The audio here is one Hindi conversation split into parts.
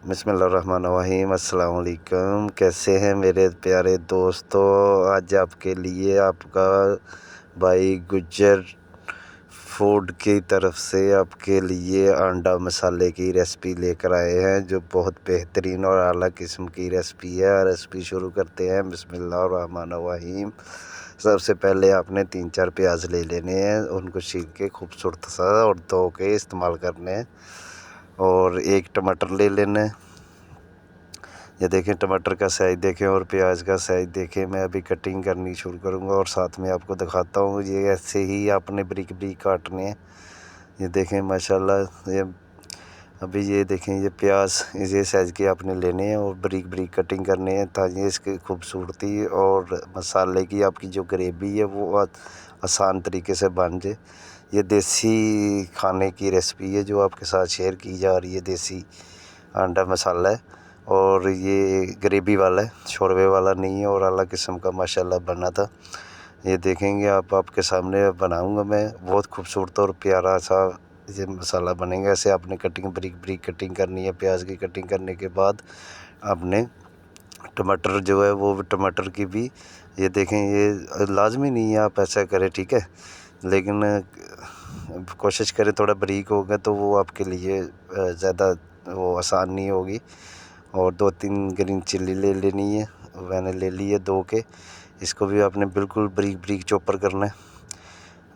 बिस्मिल्लाहिर्रहमानिर्रहीम। अस्सलाम वालेकुम। कैसे हैं मेरे प्यारे दोस्तों। आज आपके लिए आपका भाई गुज्जर फूड की तरफ से आपके लिए अंडा मसाले की रेसिपी लेकर आए हैं, जो बहुत बेहतरीन और आला किस्म की रेसिपी है। रेसिपी शुरू करते हैं। बिस्मिल्लाहिर्रहमानिर्रहीम। सबसे पहले आपने 3-4 प्याज ले लेने हैं, उनको छील के खूबसूरत सा और धो के इस्तेमाल करने हैं। और एक टमाटर ले लेना है। ये देखें, टमाटर का साइज़ देखें और प्याज का साइज़ देखें। मैं अभी कटिंग करनी शुरू करूँगा और साथ में आपको दिखाता हूँ। ये ऐसे ही आपने बारीक बारीक काटने हैं। ये देखें माशाल्लाह। ये अभी ये देखें, ये प्याज ये साइज़ के आपने लेने हैं और बारीक बारीक कटिंग करने हैं, ताकि इसकी खूबसूरती और मसाले की आपकी जो ग्रेवी है वो आसान तरीके से बन जाए। ये देसी खाने की रेसिपी है जो आपके साथ शेयर की जा रही है। देसी अंडा मसाला है और ये ग्रेवी वाला है, शोरबे वाला नहीं है और आला किस्म का माशाल्लाह बना था। ये देखेंगे आप, आपके सामने बनाऊंगा मैं। बहुत खूबसूरत और प्यारा सा ये मसाला बनेगा। ऐसे आपने कटिंग बारीक बारीक कटिंग करनी है। प्याज की कटिंग करने के बाद आपने टमाटर जो है वो टमाटर की भी, ये देखें, ये लाजमी नहीं है आप ऐसा करें, ठीक है, लेकिन कोशिश करें थोड़ा बारीक होगा तो वो आपके लिए ज़्यादा वो आसान नहीं होगी। और 2-3 ग्रीन चिल्ली ले लेनी है, मैंने ले ली है 2 के। इसको भी आपने बिल्कुल बारीक बारीक चॉपर करना है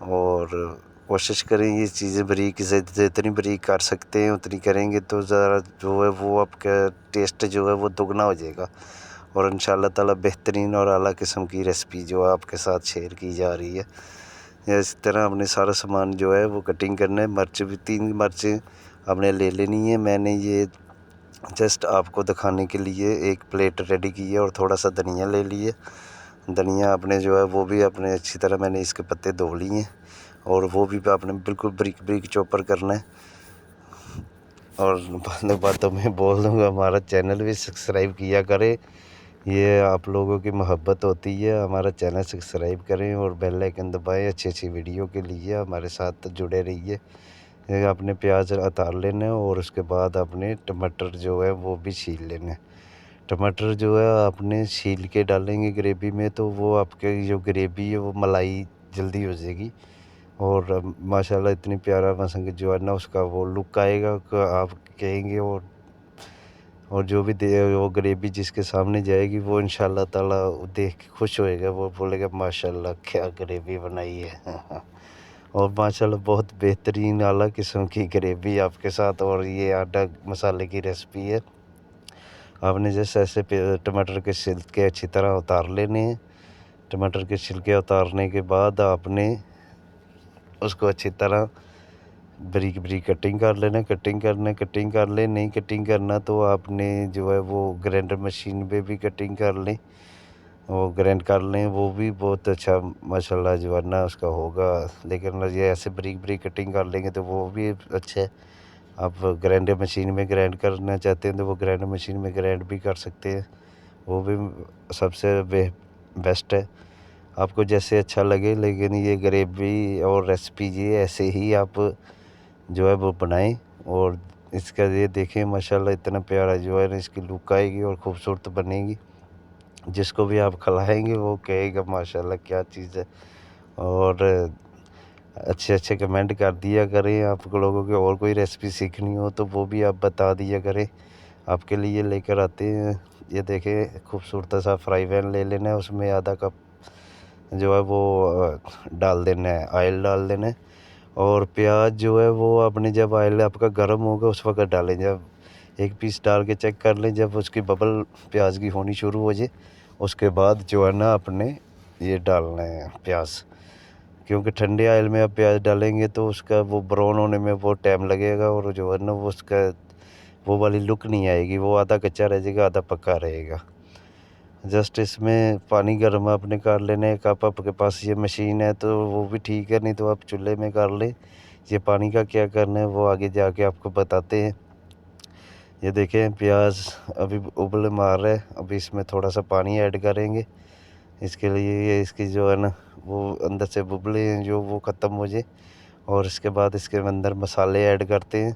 और कोशिश करें ये चीज़ें बारीक से जितनी बारीक कर सकते हैं उतनी करेंगे तो ज़रा जो है वो आपका टेस्ट जो है वो दुगना हो जाएगा। और इंशाअल्लाह ताला बेहतरीन और आला किस्म की रेसिपी जो है आपके साथ शेयर की जा रही है। इस तरह आपने सारा सामान जो है वो कटिंग करना है। मिर्च भी 3 मिर्चें आपने ले लेनी है। मैंने ये जस्ट आपको दिखाने के लिए एक प्लेट रेडी की है और थोड़ा सा धनिया ले लिए। धनिया आपने जो है वो भी अपने अच्छी तरह, मैंने इसके पत्ते धो लिए हैं और वो भी आपने बिल्कुल बारीक बारीक चॉपर करना है। और बातों में बोल दूँगा, हमारा चैनल भी सब्सक्राइब किया करें। ये आप लोगों की मोहब्बत होती है। हमारा चैनल सब्सक्राइब करें और बेल आइकन दबाएं। अच्छी अच्छी वीडियो के लिए हमारे साथ जुड़े रहिए। ये आपने प्याज उतार लेना है और उसके बाद आपने टमाटर जो है वो भी छील लेना है। टमाटर जो है आपने छील के डालेंगे ग्रेवी में तो वो आपके जो ग्रेवी है वो मलाई जल्दी हो जाएगी और माशाल्लाह इतनी प्यारा मसंग जो है ना उसका वो लुक आएगा कि आप कहेंगे। और जो भी वो ग्रेवी जिसके सामने जाएगी वो इंशाल्लाह ताला देख के खुश होएगा। वो बोलेगा माशाल्लाह क्या ग्रेवी बनाई है। और माशाल्लाह बहुत बेहतरीन आला किस्म की ग्रेवी आपके साथ। और ये आटा मसाले की रेसिपी है। आपने जैसे ऐसे टमाटर के छिलके अच्छी तरह उतार लेने हैं। टमाटर के छिलके उतारने के बाद आपने उसको अच्छी तरह बारीक बारीक कटिंग कर लेना। कटिंग कर ले, नहीं कटिंग करना तो आपने जो है वो ग्राइंडर मशीन पे भी कटिंग कर लें, वो ग्राइंड कर लें, वो भी बहुत अच्छा माशाल्लाह जो है ना उसका होगा। लेकिन ये ऐसे बारीक बारीक कटिंग कर लेंगे तो वो भी अच्छा है। आप ग्राइंडर मशीन में ग्राइंड करना चाहते हैं तो वो ग्राइंडर मशीन में ग्राइंड भी कर सकते हैं, वो भी सबसे बेस्ट है। आपको जैसे अच्छा लगे, लेकिन ये ग्रेवी और रेसिपी ये ऐसे ही आप जो है वो बनाएं। और इसका ये देखें माशाल्लाह इतना प्यारा जो है ना इसकी लुक आएगी और ख़ूबसूरत बनेगी। जिसको भी आप खिलाएंगे वो कहेगा माशाल्लाह क्या चीज़ है। और अच्छे अच्छे कमेंट कर दिया करें। आप लोगों के और कोई रेसिपी सीखनी हो तो वो भी आप बता दिया करें, आपके लिए लेकर आते हैं। ये देखें, खूबसूरत सा फ्राई पैन ले लेना है, उसमें आधा कप जो है वो डाल देना है, ऑयल डाल देना है। और प्याज जो है वो आपने जब ऑयल आपका गर्म होगा उस वक्त डालें। जब एक पीस डाल के चेक कर लें, जब उसकी बबल प्याज की होनी शुरू हो जाए उसके बाद जो है ना अपने ये डालना है प्याज। क्योंकि ठंडे ऑयल में आप प्याज डालेंगे तो उसका वो ब्राउन होने में बहुत टाइम लगेगा और जो है ना वो उसका वो वाली लुक नहीं आएगी, वो आधा कच्चा रह जाएगा आधा पक्का रहेगा। जस्ट इसमें पानी गर्म आपने कर लेना है। कप आपके पास ये मशीन है तो वो भी ठीक है, नहीं तो आप चूल्हे में कर लें। ये पानी का क्या करना है वो आगे जाके आपको बताते हैं। ये देखें प्याज अभी उबल मार रहा है, अभी इसमें थोड़ा सा पानी ऐड करेंगे। इसके लिए ये इसकी जो है ना वो अंदर से बुबले हैं जो वो ख़त्म हो जाए और इसके बाद इसके अंदर मसाले ऐड करते हैं।